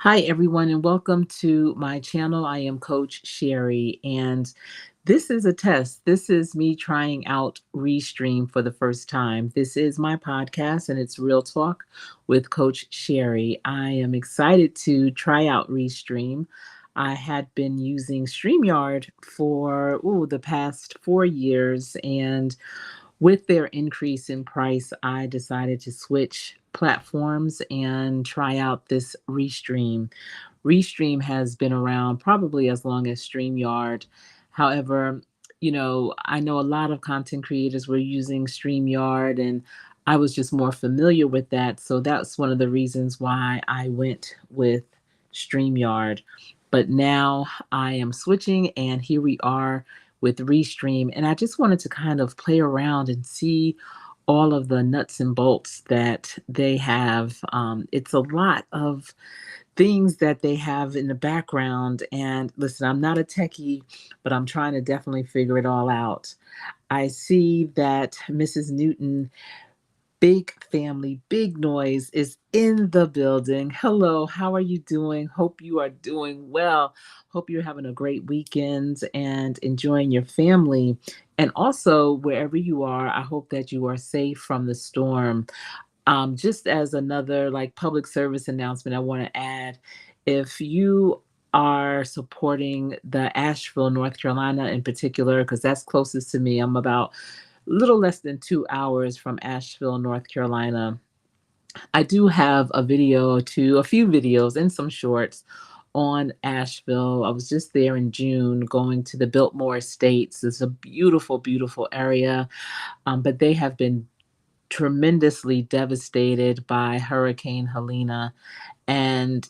Hi, everyone, and welcome to my channel. I am Coach Sherry, and this is a test. This is me trying out Restream for the first time. This is my podcast, and it's Real Talk with Coach Sherry. I am excited to try out Restream. I had been using StreamYard for the past 4 years, and with their increase in price, I decided to switch platforms and try out this Restream. Restream has been around probably as long as StreamYard. However, I know a lot of content creators were using StreamYard, and I was just more familiar with that. So that's one of the reasons why I went with StreamYard. But now I am switching, and here we are with Restream. And I just wanted to kind of play around and see all of the nuts and bolts that they have. It's a lot of things that they have in the background. And listen, I'm not a techie, but I'm trying to definitely figure it all out. I see that Mrs. Newton, big family, big noise, is in the building. Hello, how are you doing? Hope you are doing well. Hope you're having a great weekend and enjoying your family. And also, wherever you are, I hope that you are safe from the storm. Just as another like public service announcement, I want to add, if you are supporting the Asheville, North Carolina in particular, because that's closest to me. I'm about a little less than 2 hours from Asheville, North Carolina. I do have a video or two, a few videos and some shorts on Asheville. I was just there in June going to the Biltmore Estates. It's a beautiful, beautiful area, but they have been tremendously devastated by Hurricane Helena. And,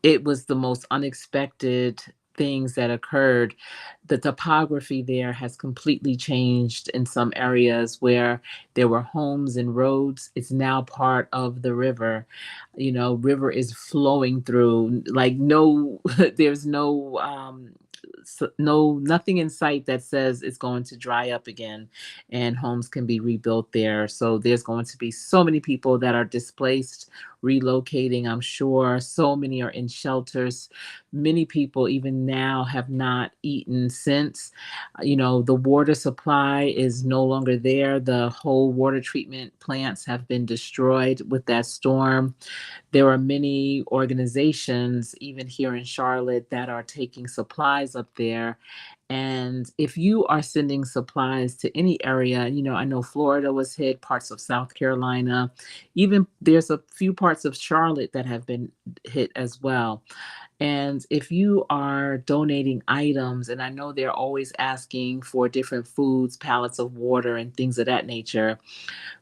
it was the most unexpected things that occurred. The topography there has completely changed in some areas where there were homes and roads. It's now part of the river. River is flowing through like no, there's no, nothing in sight that says it's going to dry up again and homes can be rebuilt there. So there's going to be so many people that are displaced, relocating. I'm sure so many are in shelters. Many people even now have not eaten since. The water supply is no longer there. The whole water treatment plants have been destroyed with that storm. There are many organizations, even here in Charlotte, that are taking supplies up there. And if you are sending supplies to any area, I know Florida was hit, parts of South Carolina, even there's a few parts of Charlotte that have been hit as well. And if you are donating items, and I know they're always asking for different foods, pallets of water, and things of that nature,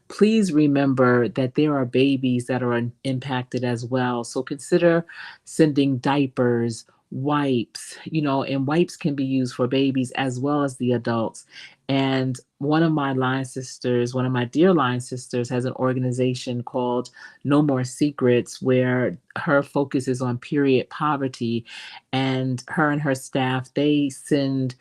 please remember that there are babies that are impacted as well. So consider sending diapers, wipes, and wipes can be used for babies as well as the adults. And one of my dear line sisters, has an organization called No More Secrets, where her focus is on period poverty. And her staff, they send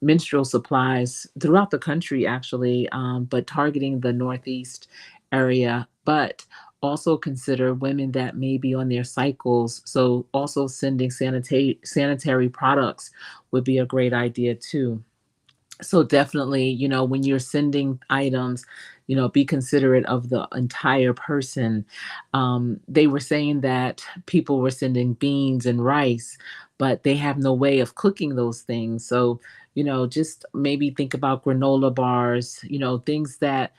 menstrual supplies throughout the country, actually, but targeting the Northeast area. But also consider women that may be on their cycles. So also sending sanitary products would be a great idea too. So definitely, when you're sending items, be considerate of the entire person. They were saying that people were sending beans and rice, but they have no way of cooking those things. So, just maybe think about granola bars, things that,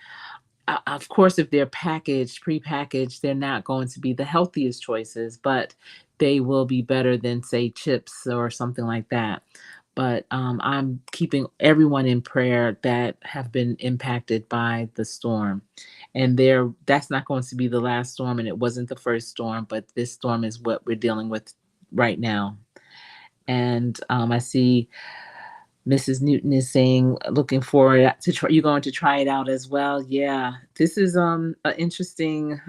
of course, if they're packaged, prepackaged, they're not going to be the healthiest choices, but they will be better than, say, chips or something like that. But I'm keeping everyone in prayer that have been impacted by the storm. And that's not going to be the last storm, and it wasn't the first storm, but this storm is what we're dealing with right now. And I see Mrs. Newton is saying, looking forward to try. You're going to try it out as well. Yeah, this is an interesting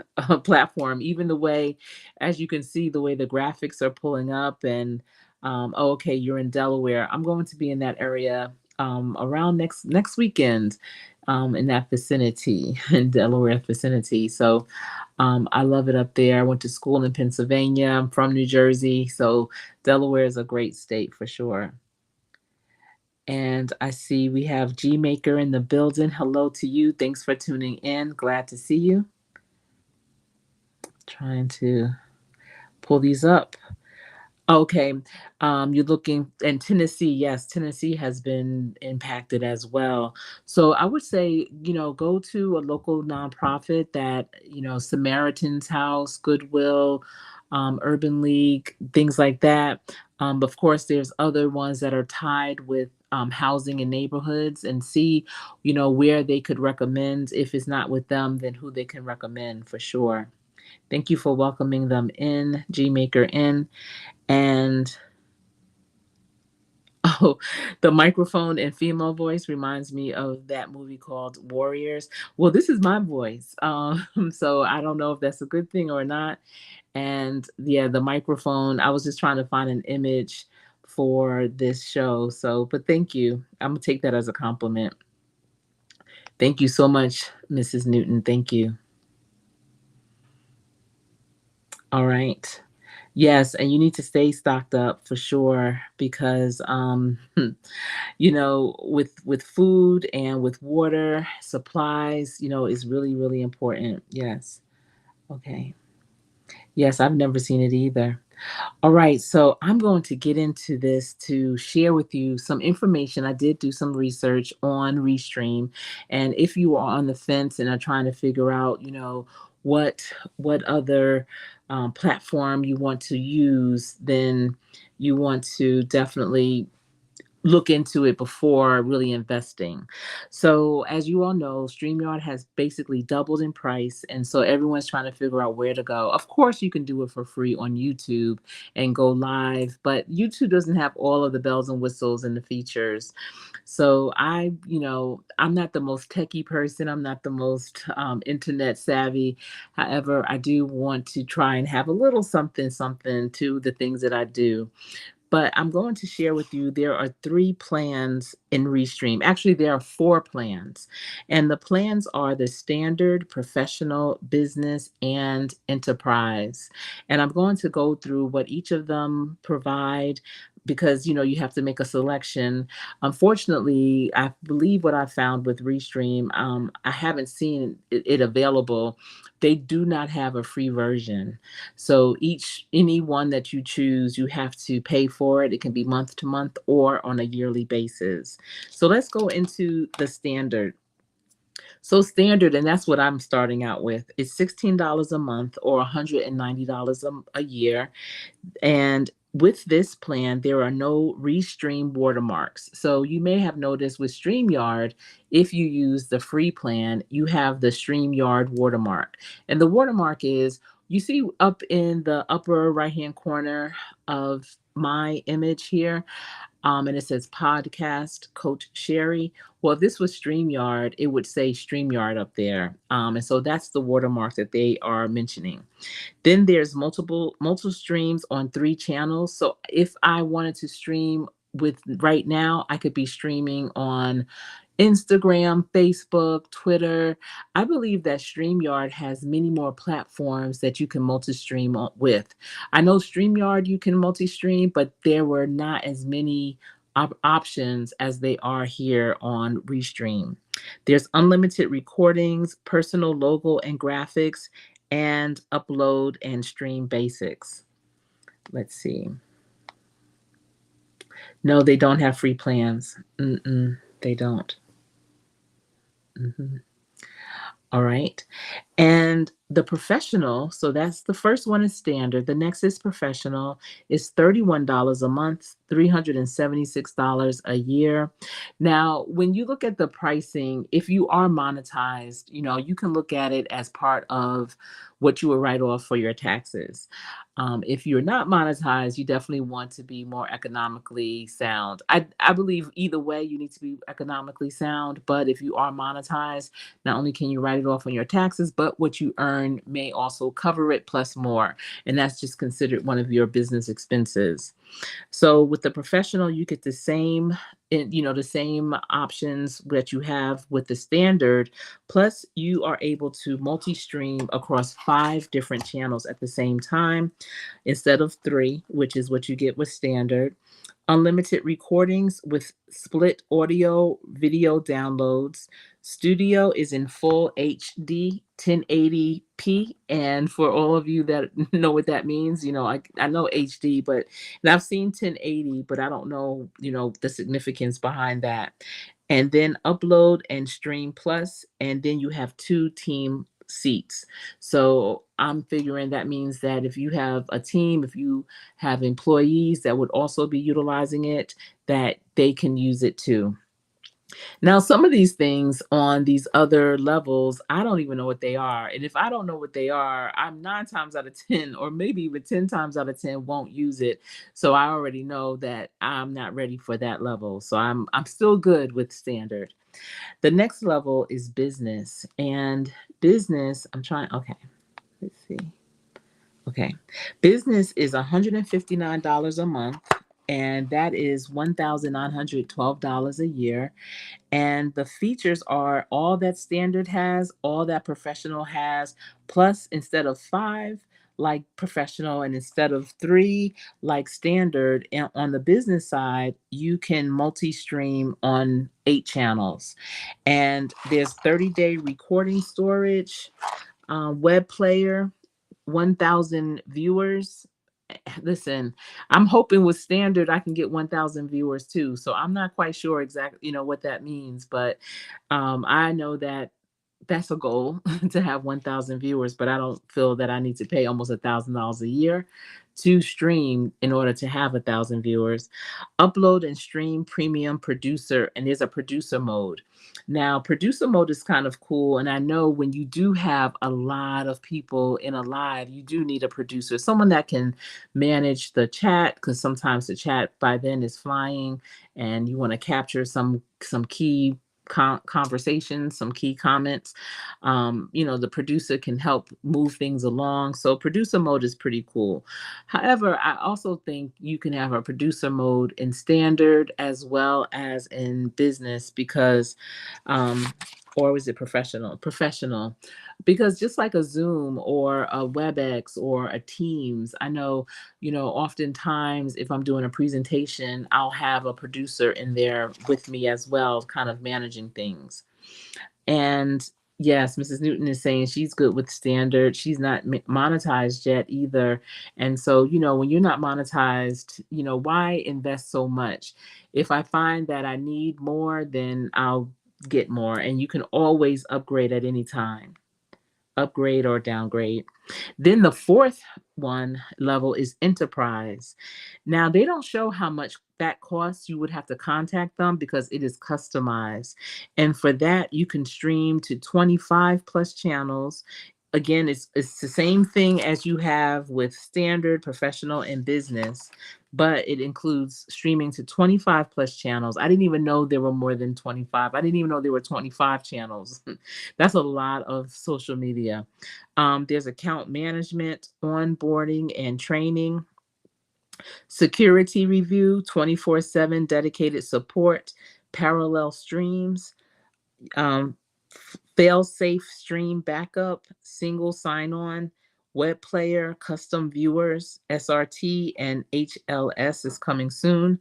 platform. Even the way, as you can see, the way the graphics are pulling up, and oh, okay, you're in Delaware. I'm going to be in that area around next weekend. in that vicinity, in Delaware vicinity. So I love it up there. I went to school in Pennsylvania. I'm from New Jersey. So Delaware is a great state for sure. And I see we have G Maker in the building. Hello to you. Thanks for tuning in. Glad to see you. Trying to pull these up. Okay. You're looking in Tennessee. Yes, Tennessee has been impacted as well. So I would say, go to a local nonprofit that, Samaritan's House, Goodwill, Urban League, things like that. Of course, there's other ones that are tied with housing and neighborhoods, and see, where they could recommend. If it's not with them, then who they can recommend for sure. Thank you for welcoming them in, G Maker in. And oh, the microphone and female voice reminds me of that movie called Warriors. Well, this is my voice. So I don't know if that's a good thing or not. And yeah, the microphone, I was just trying to find an image for this show. So, but thank you. I'm going to take that as a compliment. Thank you so much, Mrs. Newton. Thank you. All right. Yes, and you need to stay stocked up for sure because with food and with water supplies, is really really important. Yes. Okay. Yes, I've never seen it either. All right, so I'm going to get into this to share with you some information. I did do some research on Restream, and if you are on the fence and are trying to figure out, what what other platform you want to use, then you want to definitely look into it before really investing. So, as you all know, StreamYard has basically doubled in price. And so everyone's trying to figure out where to go. Of course, you can do it for free on YouTube and go live, but YouTube doesn't have all of the bells and whistles and the features. So, I'm not the most techie person, I'm not the most internet savvy. However, I do want to try and have a little something, something to the things that I do. But I'm going to share with you there are 3 plans in Restream. Actually, there are 4 plans. And the plans are the standard, professional, business, and enterprise. And I'm going to go through what each of them provide because you have to make a selection. Unfortunately, I believe what I found with Restream, I haven't seen it available. They do not have a free version. So any one that you choose, you have to pay for it. It can be month to month or on a yearly basis. So let's go into the standard. So standard, and that's what I'm starting out with, is $16 a month or $190 a year. And with this plan, there are no Restream watermarks. So you may have noticed with StreamYard, if you use the free plan, you have the StreamYard watermark. And the watermark is, you see up in the upper right-hand corner of my image here, and it says podcast Coach Sherry. Well, if this was StreamYard, it would say StreamYard up there. And so that's the watermark that they are mentioning. Then there's multiple streams on 3 channels. So if I wanted to stream with right now, I could be streaming on Instagram, Facebook, Twitter. I believe that StreamYard has many more platforms that you can multi-stream with. I know StreamYard you can multi-stream, but there were not as many options as they are here on Restream. There's unlimited recordings, personal logo and graphics, and upload and stream basics. Let's see. No, they don't have free plans. They don't. Mhm. All right. And the professional, so that's the first one is standard. The next is professional, is $31 a month, $376 a year. Now, when you look at the pricing, if you are monetized, you can look at it as part of what you would write off for your taxes. If you're not monetized, you definitely want to be more economically sound. I believe either way, you need to be economically sound. But if you are monetized, not only can you write it off on your taxes, but but what you earn may also cover it plus more. And that's just considered one of your business expenses. So with the professional, you get the same, the same options that you have with the standard. Plus, you are able to multi-stream across 5 different channels at the same time instead of 3, which is what you get with standard. Unlimited recordings with split audio video downloads. Studio is in full HD 1080p. And for all of you that know what that means, I know HD, but and I've seen 1080, but I don't know, the significance behind that. And then upload and stream plus, and then you have 2 team seats. So I'm figuring that means that if you have a team, if you have employees that would also be utilizing it, that they can use it too. Now, some of these things on these other levels, I don't even know what they are. And if I don't know what they are, I'm 9 times out of 10, or maybe even 10 times out of 10, won't use it. So I already know that I'm not ready for that level. So I'm still good with standard. The next level is business. And business, okay, let's see. Okay. Business is $159 a month, and that is $1,912 a year. And the features are all that standard has, all that professional has, plus instead of 5 like professional and instead of 3 like standard, and on the business side, you can multi-stream on 8 channels. And there's 30-day recording storage, web player, 1,000 viewers. Listen, I'm hoping with standard I can get 1,000 viewers too. So I'm not quite sure exactly, what that means, but I know that that's a goal to have 1,000 viewers, but I don't feel that I need to pay almost $1,000 a year to stream in order to have 1,000 viewers. Upload and stream premium producer, and there's a producer mode. Now, producer mode is kind of cool, and I know when you do have a lot of people in a live, you do need a producer, someone that can manage the chat, because sometimes the chat by then is flying, and you want to capture some key conversations, some key comments. The producer can help move things along. So producer mode is pretty cool. However, I also think you can have a producer mode in standard as well as in business, because or was it professional? Professional. Because just like a Zoom or a WebEx or a Teams, I know, oftentimes if I'm doing a presentation, I'll have a producer in there with me as well, kind of managing things. And yes, Mrs. Newton is saying she's good with standard. She's not monetized yet either. And so, when you're not monetized, why invest so much? If I find that I need more, then I'll get more. And you can always upgrade at any time, upgrade or downgrade. Then the fourth one level is enterprise. Now, they don't show how much that costs. You would have to contact them because it is customized. And for that, you can stream to 25 plus channels. Again, it's the same thing as you have with standard, professional, and business, but it includes streaming to 25 plus channels. I didn't even know there were more than 25. I didn't even know there were 25 channels. That's a lot of social media. There's account management, onboarding, and training, security review, 24/7 dedicated support, parallel streams, um, fail-safe stream backup, single sign-on, web player, custom viewers, SRT and HLS is coming soon,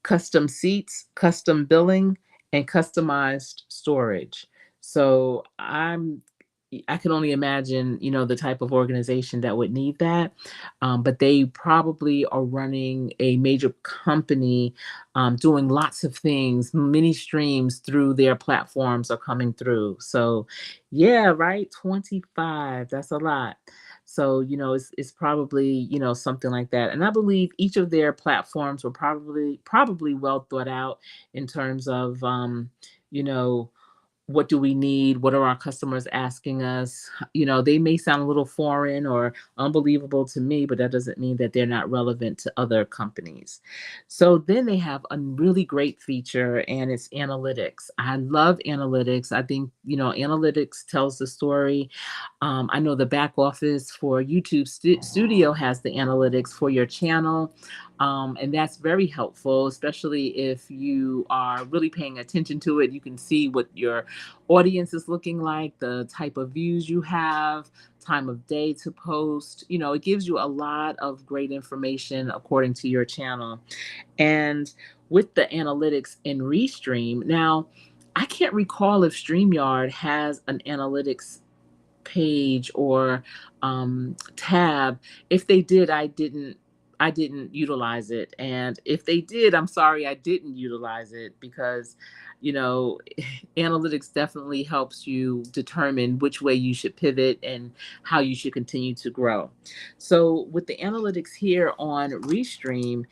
custom seats, custom billing, and customized storage. So I can only imagine, the type of organization that would need that. But they probably are running a major company, doing lots of things. Many streams through their platforms are coming through. So, yeah, right. 25. That's a lot. So, it's probably, something like that. And I believe each of their platforms were probably well thought out in terms of, you know, what do we need? What are our customers asking us? They may sound a little foreign or unbelievable to me, but that doesn't mean that they're not relevant to other companies. So then they have a really great feature, and it's analytics. I love analytics. I think, analytics tells the story. I know the back office for YouTube Studio has the analytics for your channel. And that's very helpful, especially if you are really paying attention to it. You can see what your audience is looking like, the type of views you have, time of day to post. It gives you a lot of great information according to your channel. And with the analytics in Restream, now I can't recall if StreamYard has an analytics page or tab. If they did, I didn't utilize it. And if they did, I'm sorry I didn't utilize it, because you know analytics definitely helps you determine which way you should pivot and how you should continue to grow. So with the analytics here on Restream,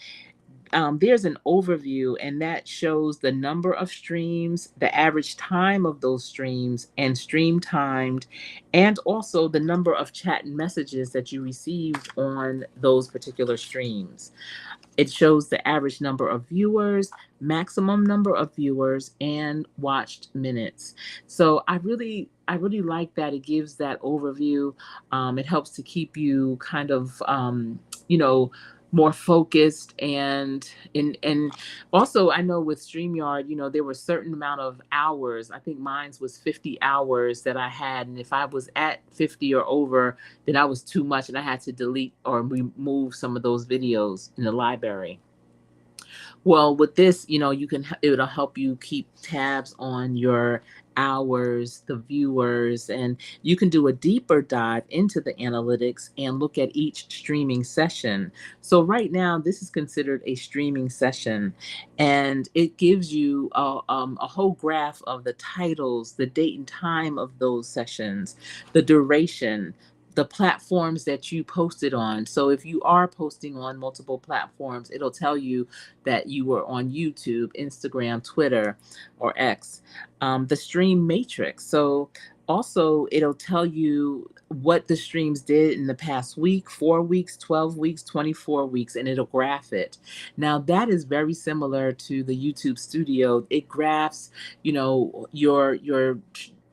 there's an overview, and that shows the number of streams, the average time of those streams, and stream timed, and also the number of chat and messages that you received on those particular streams. It shows the average number of viewers, maximum number of viewers, and watched minutes. So I really like that. It gives that overview. It helps to keep you kind of you know more focused, and also I know with StreamYard, there were a certain amount of hours. I think mine's was 50 hours that I had, and if I was at 50 or over, then I was too much and I had to delete or remove some of those videos in the library. Well, with this, it'll help you keep tabs on your hours, the viewers, and you can do a deeper dive into the analytics and look at each streaming session. So right now, this is considered a streaming session, and it gives you a whole graph of the titles, the date and time of those sessions, the duration, the platforms that you posted on. So if you are posting on multiple platforms, it'll tell you that you were on YouTube, Instagram, Twitter, or X. The stream matrix. So also, it'll tell you what the streams did in the past week, 4 weeks, 12 weeks, 24 weeks, and it'll graph it. Now, that is very similar to the YouTube Studio. It graphs, your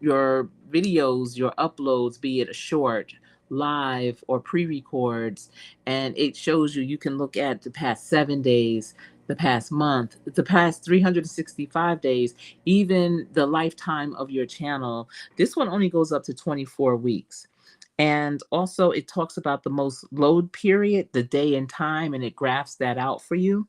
videos, your uploads, be it a short, live, or pre-records, and it shows you can look at the past 7 days, the past month, the past 365 days, even the lifetime of your channel. This one only goes up to 24 weeks. And also, it talks about the most load period, the day and time, and it graphs that out for you.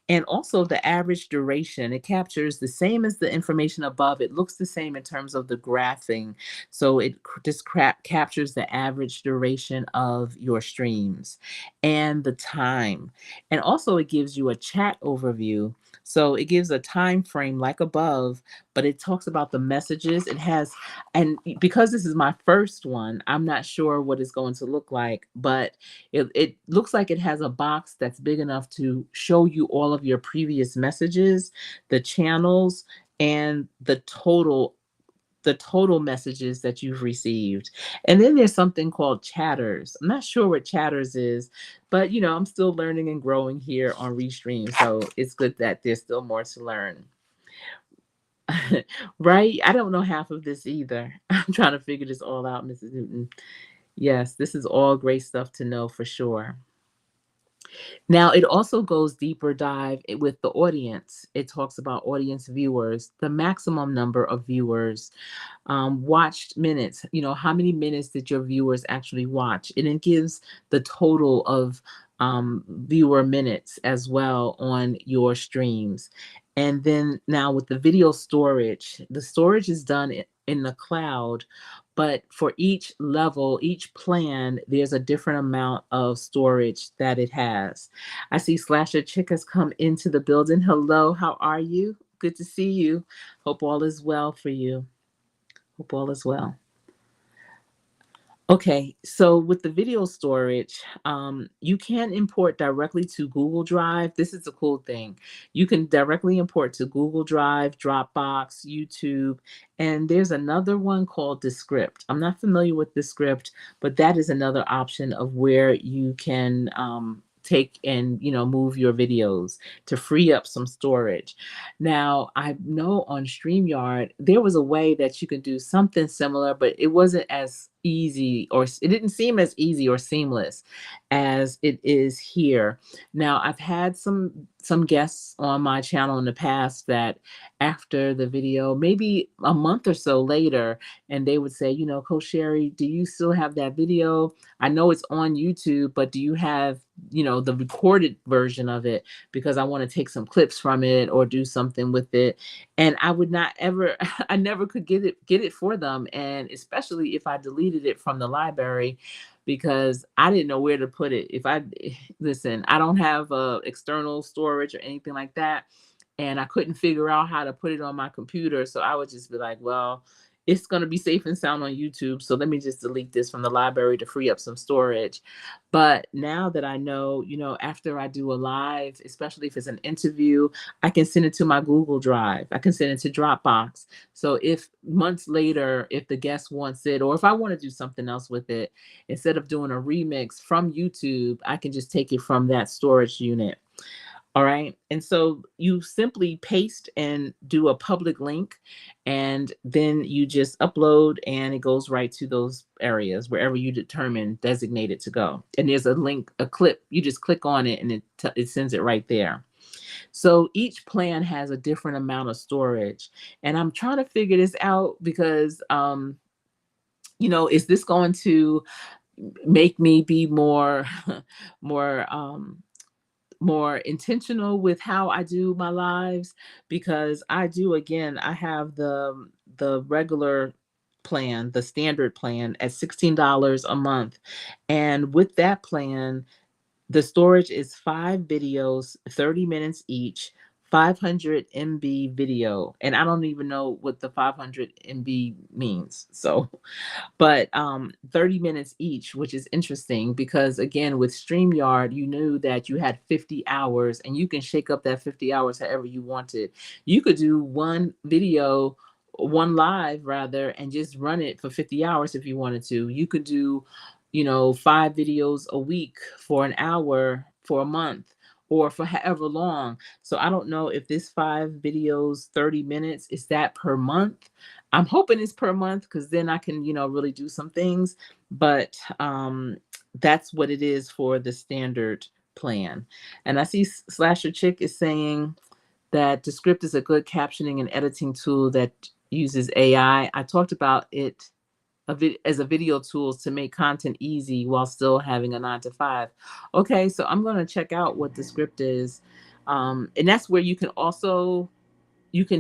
And also the average duration. It captures the same as the information above. It looks the same in terms of the graphing. So it just captures the average duration of your streams and the time. And also it gives you a chat overview. So it gives a time frame like above, but it talks about the messages it has. And because this is my first one, I'm not sure what it's going to look like, but it looks like it has a box that's big enough to show you all of your previous messages, the channels, and the total messages that you've received. And then there's something called chatters. I'm not sure what chatters is, but I'm still learning and growing here on Restream. So it's good that there's still more to learn. Right? I don't know half of this either. I'm trying to figure this all out, Mrs. Newton. Yes, this is all great stuff to know for sure. Now, it also goes deeper dive with the audience. It talks about audience viewers, the maximum number of viewers, watched minutes. How many minutes did your viewers actually watch? And it gives the total of viewer minutes as well on your streams. And then now with the video storage, the storage is done in the cloud, but for each level, each plan, there's a different amount of storage that it has. I see Slasher Chick has come into the building. Hello, how are you? Good to see you. Hope all is well for you. Hope all is well. Okay, so with the video storage, you can import directly to Google Drive. This is a cool thing. You can directly import to Google Drive, Dropbox, YouTube, and there's another one called Descript. I'm not familiar with Descript, but that is another option of where you can take and move your videos to free up some storage. Now, I know on StreamYard, there was a way that you could do something similar, but it wasn't as easy, or it didn't seem as easy or seamless as it is here. Now, I've had some guests on my channel in the past that after the video, maybe a month or so later, and they would say, Coach Sherry, do you still have that video? I know it's on YouTube, but do you have, the recorded version of it? Because I want to take some clips from it or do something with it. And I would not ever, I never could get it for them. And especially if I deleted it from the library, because I didn't know where to put it. If I listen, I don't have external storage or anything like that. And I couldn't figure out how to put it on my computer. So I would just be like, well, it's going to be safe and sound on YouTube. So let me just delete this from the library to free up some storage. But now that I know, after I do a live, especially if it's an interview, I can send it to my Google Drive. I can send it to Dropbox. So if months later, if the guest wants it, or if I want to do something else with it, instead of doing a remix from YouTube, I can just take it from that storage unit. All right. And so you simply paste and do a public link, and then you just upload and it goes right to those areas wherever you designated to go. And there's a link, a clip, you just click on it and it sends it right there. So each plan has a different amount of storage. And I'm trying to figure this out because, is this going to make me be more, more, more intentional with how I do my lives? Because I have the regular plan, the standard plan at $16 a month. And with that plan, the storage is 5 videos, 30 minutes each, 500 MB video. And I don't even know what the 500 MB means. So but 30 minutes each, which is interesting because again, with StreamYard, you knew that you had 50 hours and you can shake up that 50 hours however you wanted. You could do one live rather, and just run it for 50 hours if you wanted to. You could do, 5 videos a week for an hour for a month or for however long. So I don't know if this 5 videos, 30 minutes, is that per month. I'm hoping it's per month because then I can, really do some things. But that's what it is for the standard plan. And I see Slasher Chick is saying that Descript is a good captioning and editing tool that uses AI. I talked about it as a video tools to make content easy while still having a 9 to 5. Okay, so I'm going to check out what Descript is. And that's where you can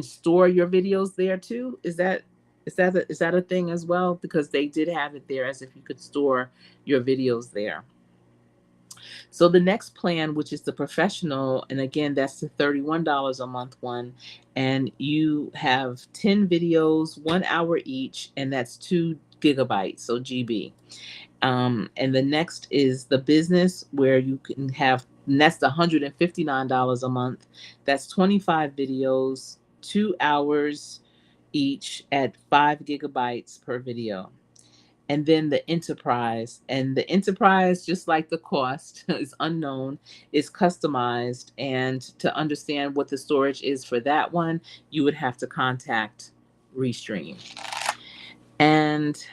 store your videos there too. Is that a thing as well? Because they did have it there as if you could store your videos there. So the next plan, which is the professional, and again, that's the $31 a month one, and you have 10 videos, 1 hour each, and that's 2 GB, so GB. And the next is the business, where you can have, and that's the $159 a month. That's 25 videos, 2 hours each at 5 GB per video. And then the enterprise, and the enterprise, just like the cost, is unknown, is customized. And to understand what the storage is for that one, you would have to contact Restream. And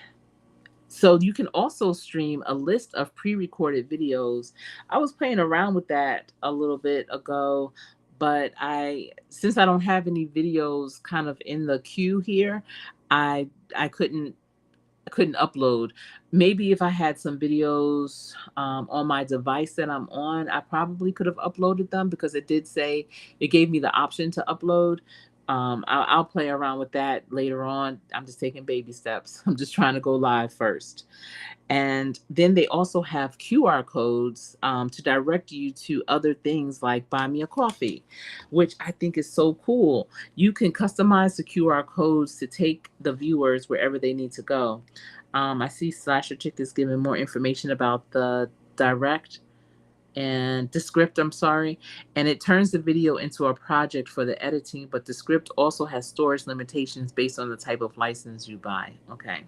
so you can also stream a list of pre-recorded videos. I was playing around with that a little bit ago, but since I don't have any videos kind of in the queue here, I couldn't upload. Maybe if I had some videos on my device that I'm on, I probably could have uploaded them, because it gave me the option to upload. I'll play around with that later on. I'm just taking baby steps. I'm just trying to go live first. And then they also have QR codes to direct you to other things like Buy Me a Coffee, which I think is so cool. You can customize the QR codes to take the viewers wherever they need to go. I see Slasher Chick is giving more information about the direct and Descript, I'm sorry, and it turns the video into a project for the editing, but Descript also has storage limitations based on the type of license you buy. Okay.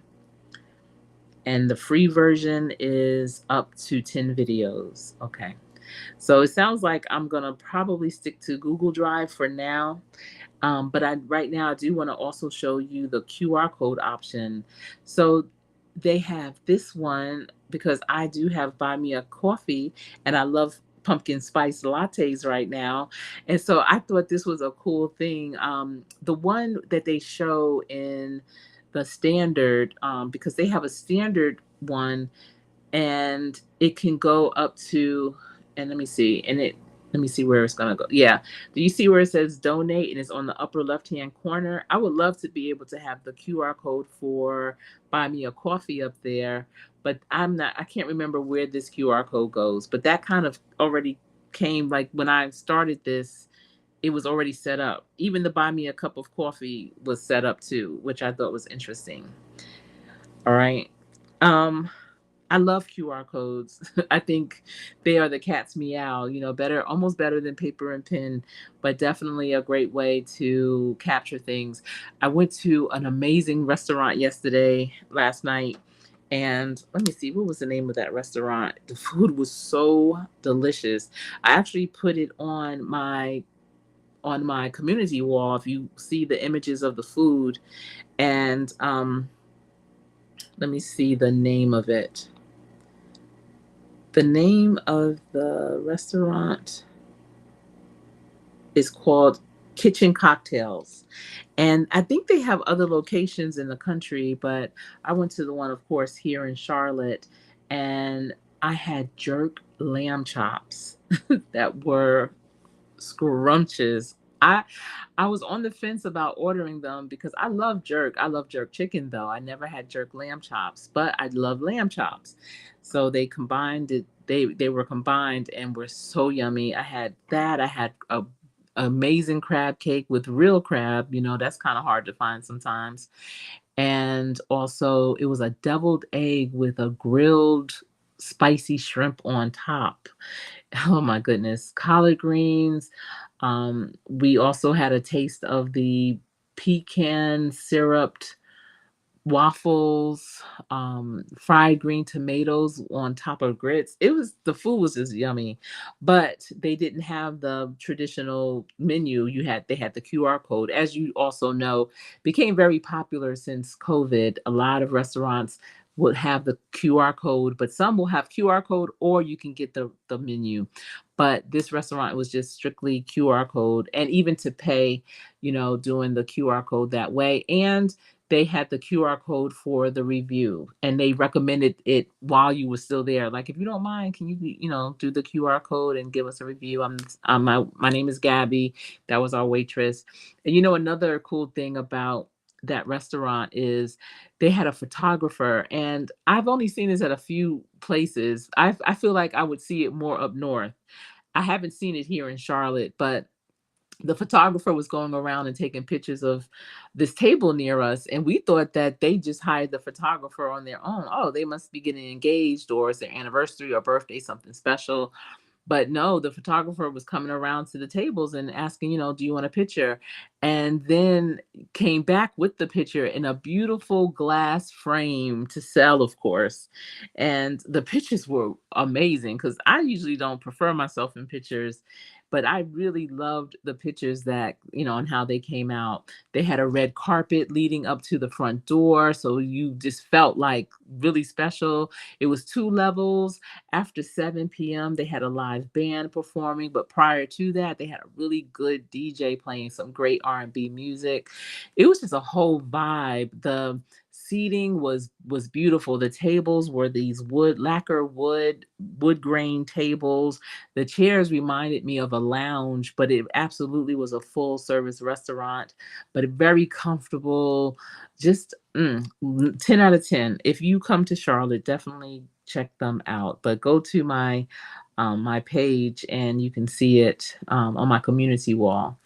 And the free version is up to 10 videos. Okay. So it sounds like I'm going to probably stick to Google Drive for now. But right now I do want to also show you the QR code option. So they have this one because I do have Buy Me a Coffee and I love pumpkin spice lattes right now. And so I thought this was a cool thing. The one that they show in the standard, because they have a standard one and it can go up to, and let me see, and it, let me see where it's gonna go. Yeah, do you see where it says donate and it's on the upper left hand corner? I would love to be able to have the QR code for Buy Me a Coffee up there, but I can't remember where this QR code goes, but that kind of already came, like when I started this, it was already set up. Even the Buy Me a Cup of Coffee was set up too, which I thought was interesting. All right. um I love QR codes. I think they are the cat's meow, better, almost better than paper and pen, but definitely a great way to capture things. I went to an amazing restaurant last night, and let me see, what was the name of that restaurant? The food was so delicious. I actually put it on my community wall. If you see the images of the food, and let me see the name of it. The name of the restaurant is called Kitchen Cocktails. And I think they have other locations in the country, but I went to the one, of course, here in Charlotte, and I had jerk lamb chops that were scrumptious. I was on the fence about ordering them because I love jerk. I love jerk chicken though. I never had jerk lamb chops, but I love lamb chops. So they combined it. They were combined and were so yummy. I had that. I had a amazing crab cake with real crab. That's kind of hard to find sometimes. And also it was a deviled egg with a grilled spicy shrimp on top. Oh my goodness. Collard greens. We also had a taste of the pecan syruped waffles, fried green tomatoes on top of grits. The food was just yummy, but they didn't have the traditional menu. They had the QR code. As you also know, became very popular since COVID. A lot of restaurants would have the QR code, but some will have QR code or you can get the menu. But this restaurant was just strictly QR code, and even to pay, doing the QR code that way. And they had the QR code for the review and they recommended it while you were still there. Like, if you don't mind, can you, do the QR code and give us a review? My name is Gabby. That was our waitress. And another cool thing about that restaurant is they had a photographer, and I've only seen this at a few places. I feel like I would see it more up north. I haven't seen it here in Charlotte, but the photographer was going around and taking pictures of this table near us, and we thought that they just hired the photographer on their own. Oh, they must be getting engaged, or it's their anniversary or birthday, something special. But no, the photographer was coming around to the tables and asking, do you want a picture? And then came back with the picture in a beautiful glass frame to sell, of course. And the pictures were amazing because I usually don't prefer myself in pictures, but I really loved the pictures that, and how they came out. They had a red carpet leading up to the front door. So you just felt like really special. It was 2 levels. After 7 p.m., they had a live band performing, but prior to that, they had a really good DJ playing some great R&B music. It was just a whole vibe. The seating was beautiful. The tables were these wood grain tables. The chairs reminded me of a lounge, but it absolutely was a full service restaurant, but very comfortable. Just 10 out of 10. If you come to Charlotte, definitely check them out. But go to my page and you can see it on my community wall.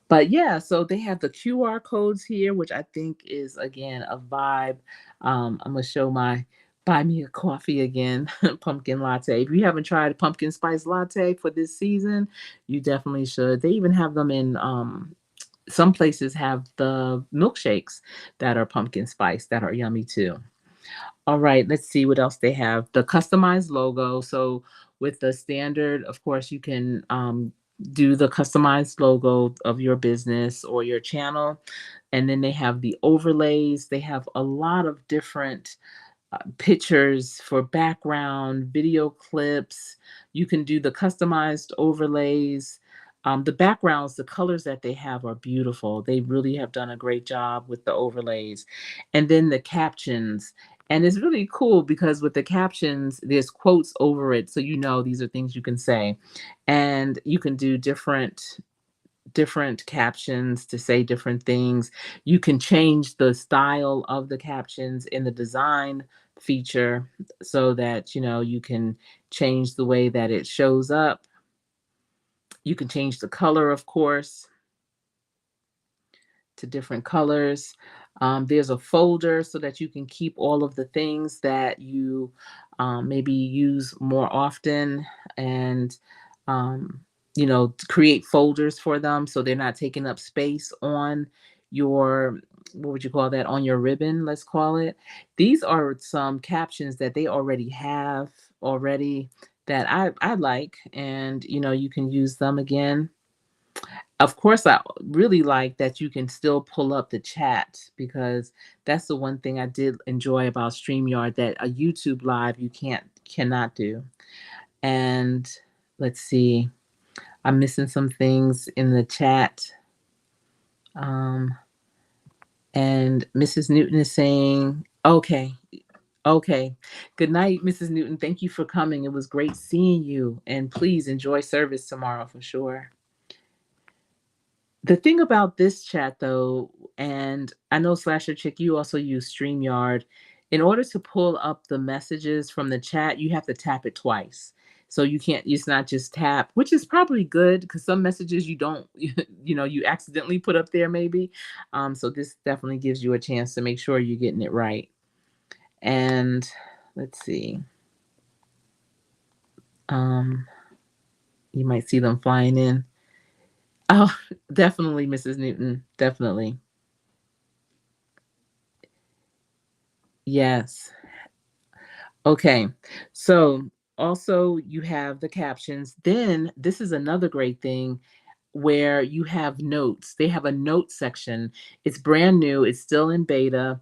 But yeah, so they have the QR codes here, which I think is again a vibe. I'm gonna show my buy me a coffee again, pumpkin latte. If you haven't tried pumpkin spice latte for this season, you definitely should. They even have them in some places have the milkshakes that are pumpkin spice that are yummy too. All right, let's see what else they have. The customized logo. So with the standard, of course, you can do the customized logo of your business or your channel. And then they have the overlays. They have a lot of different pictures for background, video clips. You can do the customized overlays. The backgrounds, the colors that they have are beautiful. They really have done a great job with the overlays. And then the captions. And it's really cool because with the captions, there's quotes over it. So you know these are things you can say. And you can do different captions to say different things. You can change the style of the captions in the design feature so that you can change the way that it shows up. You can change the color, of course, to different colors. There's a folder so that you can keep all of the things that you maybe use more often, and to create folders for them so they're not taking up space on your, what would you call that, on your ribbon, let's call it. These are some captions that they already have already that I like, and you can use them again. Of course, I really like that you can still pull up the chat, because that's the one thing I did enjoy about StreamYard that a YouTube live you cannot do. And let's see, I'm missing some things in the chat. Um, and Mrs. Newton is saying, okay, okay. Good night, Mrs. Newton. Thank you for coming. It was great seeing you. And please enjoy service tomorrow for sure. The thing about this chat though, and I know Slasher Chick, you also use StreamYard. In order to pull up the messages from the chat, you have to tap it twice. So you can't, it's not just tap, which is probably good because some messages you don't, you accidentally put up there maybe. So this definitely gives you a chance to make sure you're getting it right. And let's see. Um, you might see them flying in. Oh, definitely, Mrs. Newton. Definitely. Yes. Okay. So also you have the captions. Then this is another great thing where you have notes. They have a note section. It's brand new. It's still in beta.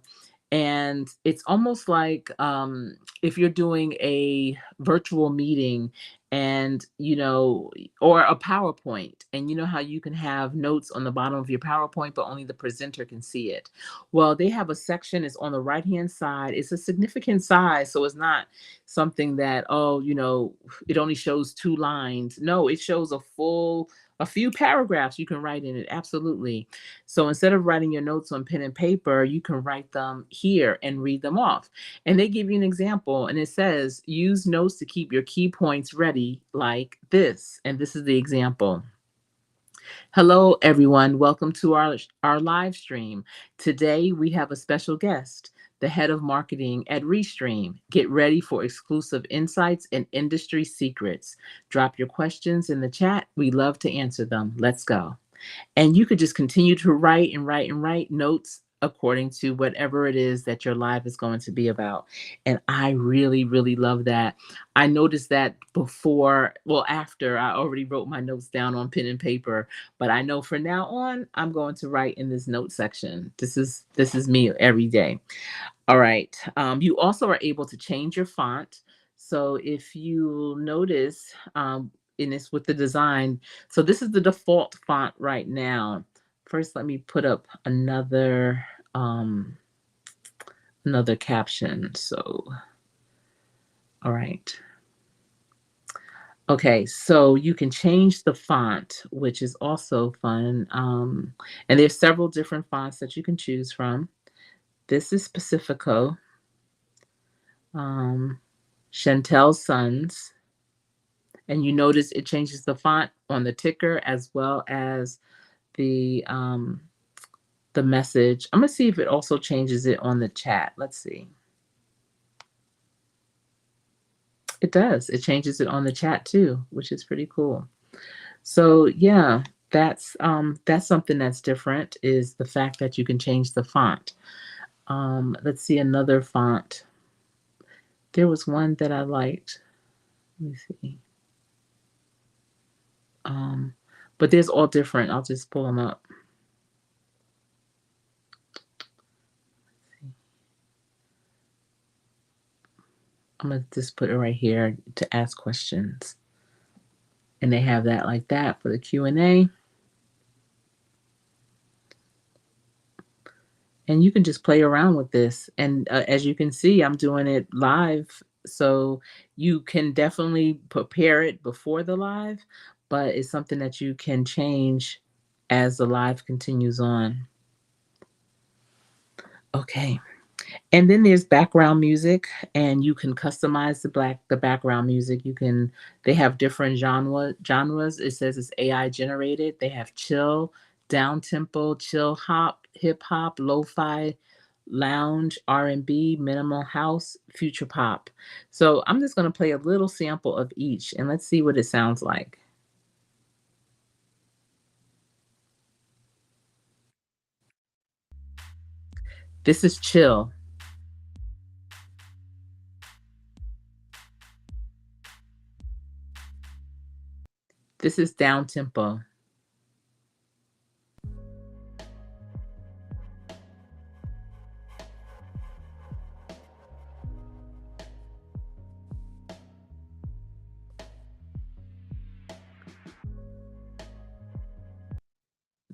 And it's almost like if you're doing a virtual meeting and or a PowerPoint, and you know how you can have notes on the bottom of your PowerPoint but only the presenter can see it. Well, they have a section. It's on the right hand side. It's a significant size, so it's not something that, it only shows 2 lines. No, it shows a few paragraphs you can write in it. Absolutely. So instead of writing your notes on pen and paper, you can write them here and read them off. And they give you an example, and it says, use notes to keep your key points ready like this. And this is the example. Hello, everyone. Welcome to our live stream. Today, we have a special guest, the head of marketing at Restream. Get ready for exclusive insights and industry secrets. Drop your questions in the chat. We love to answer them. Let's go. And you could just continue to write and write and write notes according to whatever it is that your live is going to be about. And I really, really love that. I noticed that before, well, after I already wrote my notes down on pen and paper, but I know from now on, I'm going to write in this note section. This is me every day. All right. You also are able to change your font. So if you notice, in this with the design, so this is the default font right now. First, let me put up another caption. So, all right. Okay, so you can change the font, which is also fun. And there's several different fonts that you can choose from. This is Pacifico. Chantel's Sons, and you notice it changes the font on the ticker as well as the message. I'm gonna see if it also changes it on the chat. Let's see. It does. It changes it on the chat too, which is pretty cool. So yeah, that's something that's different is the fact that you can change the font. Let's see another font. There was one that I liked. Let me see. Um, but there's all different. I'll just pull them up. I'm gonna just put it right here to ask questions, and they have that like that for the Q&A. And you can just play around with this. And as you can see, I'm doing it live. So you can definitely prepare it before the live, but it's something that you can change as the live continues on. Okay. And then there's background music, and you can customize the background music. They have different genres. It says it's AI generated. They have chill, down tempo, chill hop, hip hop, lo-fi, lounge, R&B, minimal house, future pop. So I'm just going to play a little sample of each, and let's see what it sounds like. This is chill. This is down tempo.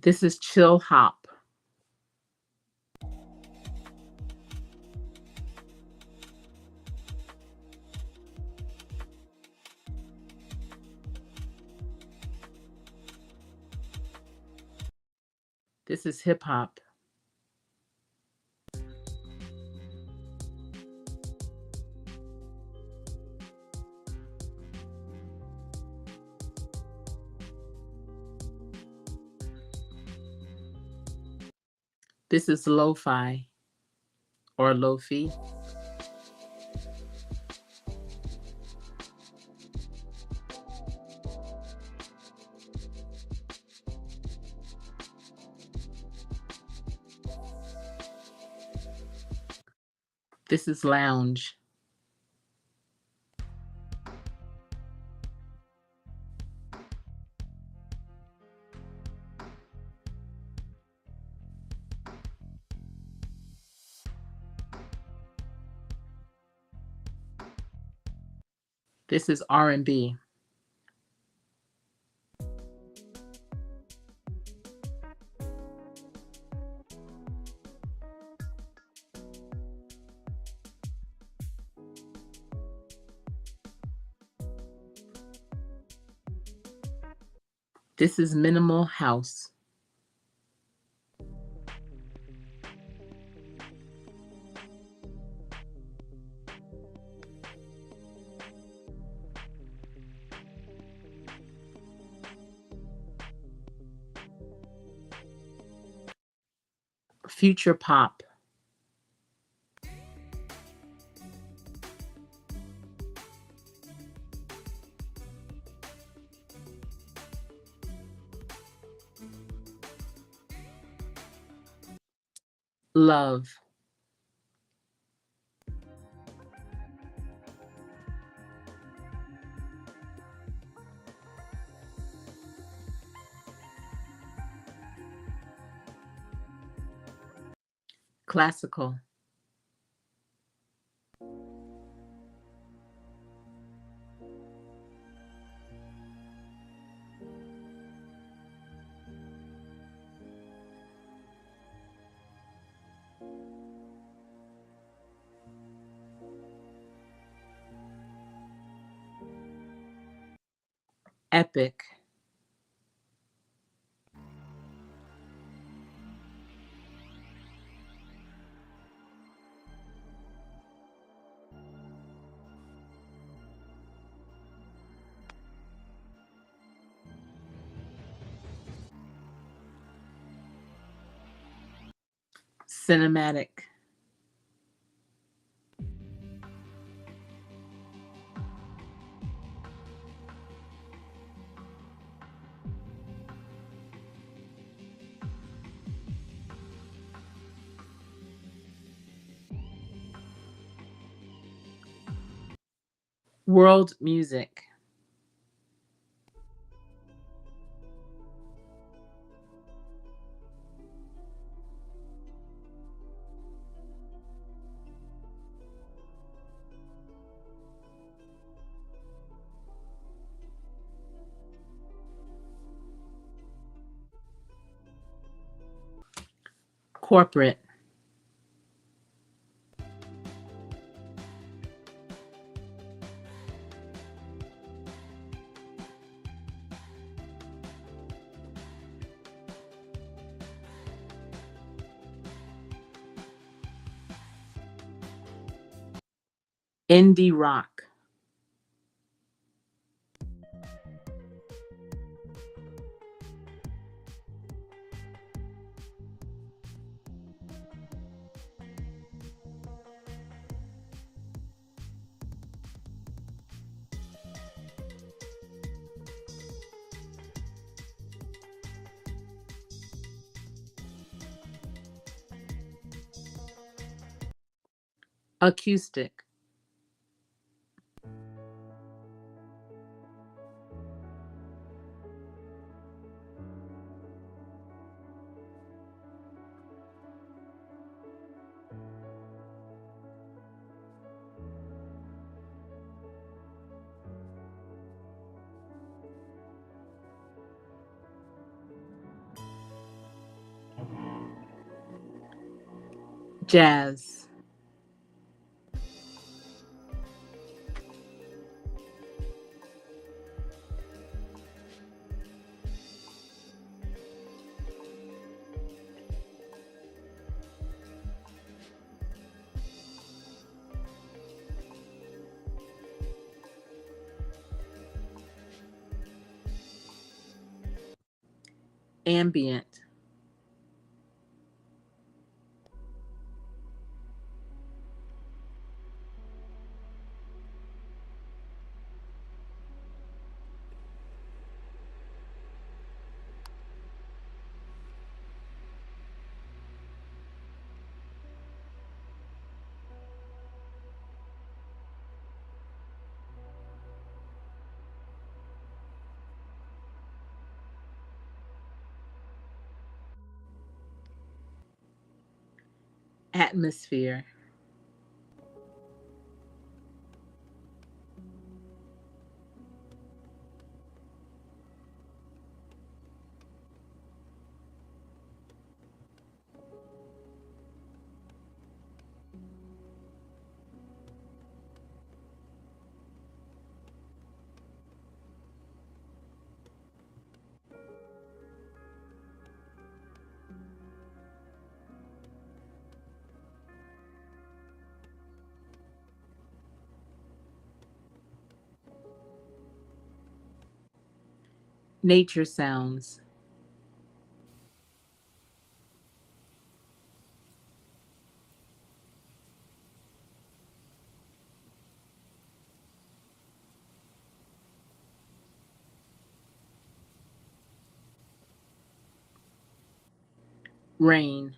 This is chill hop. This is hip hop. This is lo-fi or lo-fi. This is lounge. This is R&B. This is minimal house. Future pop. Love. Classical. Epic. Cinematic. World music. Corporate. Indie rock. Acoustic. Jazz. Ambient. Atmosphere. Nature sounds. Rain.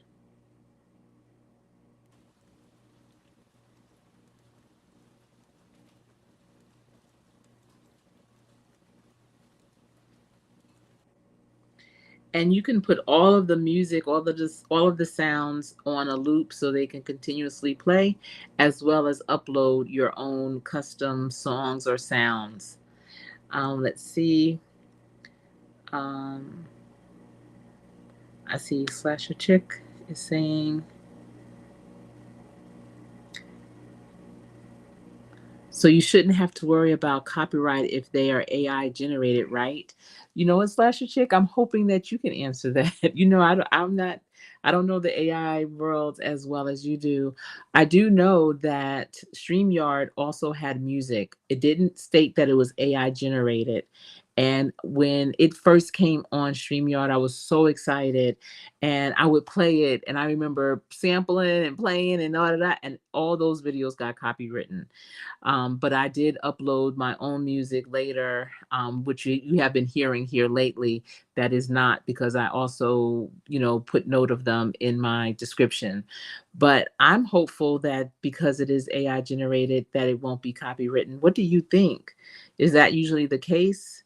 And you can put all of the music, all of the sounds on a loop so they can continuously play, as well as upload your own custom songs or sounds. Let's see. Um, I see Slasher Chick is saying, so you shouldn't have to worry about copyright if they are AI generated, right? You know what, Slasher Chick? I'm hoping that you can answer that. I'm not. I don't know the AI world as well as you do. I do know that StreamYard also had music. It didn't state that it was AI generated, And when it first came on StreamYard, I was so excited, and I would play it. And I remember sampling and playing and all of that, and all those videos got copywritten. But I did upload my own music later, which you have been hearing here lately. That is not because I also, put note of them in my description. But I'm hopeful that because it is AI generated, that it won't be copywritten. What do you think? Is that usually the case?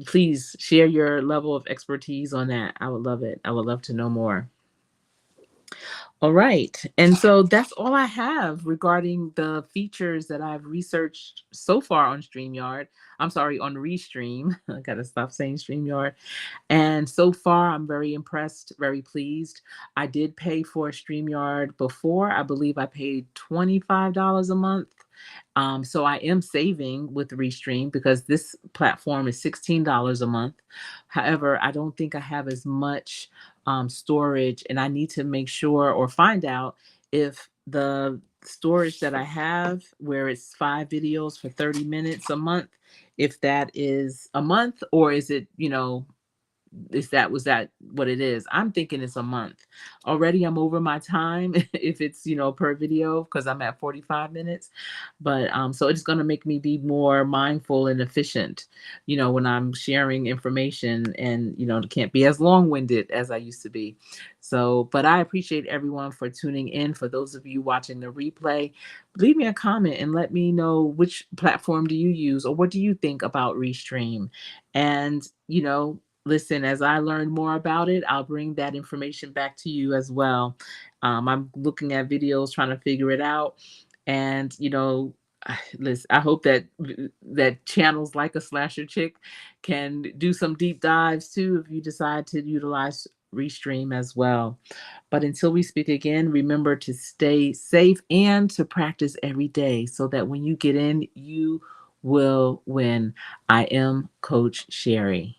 Please share your level of expertise on that. I would love it. I would love to know more. All right. And so that's all I have regarding the features that I've researched so far on StreamYard. I'm sorry, on Restream. I got to stop saying StreamYard. And so far, I'm very impressed, very pleased. I did pay for StreamYard before. I believe I paid $25 a month. So I am saving with Restream because this platform is $16 a month. However, I don't think I have as much storage, and I need to make sure or find out if the storage that I have, where it's 5 videos for 30 minutes a month, if that is a month, or is it, was that what it is? I'm thinking it's a month. Already I'm over my time if it's, per video, because I'm at 45 minutes. But so it's going to make me be more mindful and efficient, when I'm sharing information, and can't be as long-winded as I used to be. So, but I appreciate everyone for tuning in. For those of you watching the replay, leave me a comment and let me know which platform do you use, or what do you think about Restream. And listen, as I learn more about it, I'll bring that information back to you as well. I'm looking at videos trying to figure it out. And, listen, I hope that channels like a Slasher Chick can do some deep dives too if you decide to utilize Restream as well. But until we speak again, remember to stay safe and to practice every day so that when you get in, you will win. I am Coach Sherry.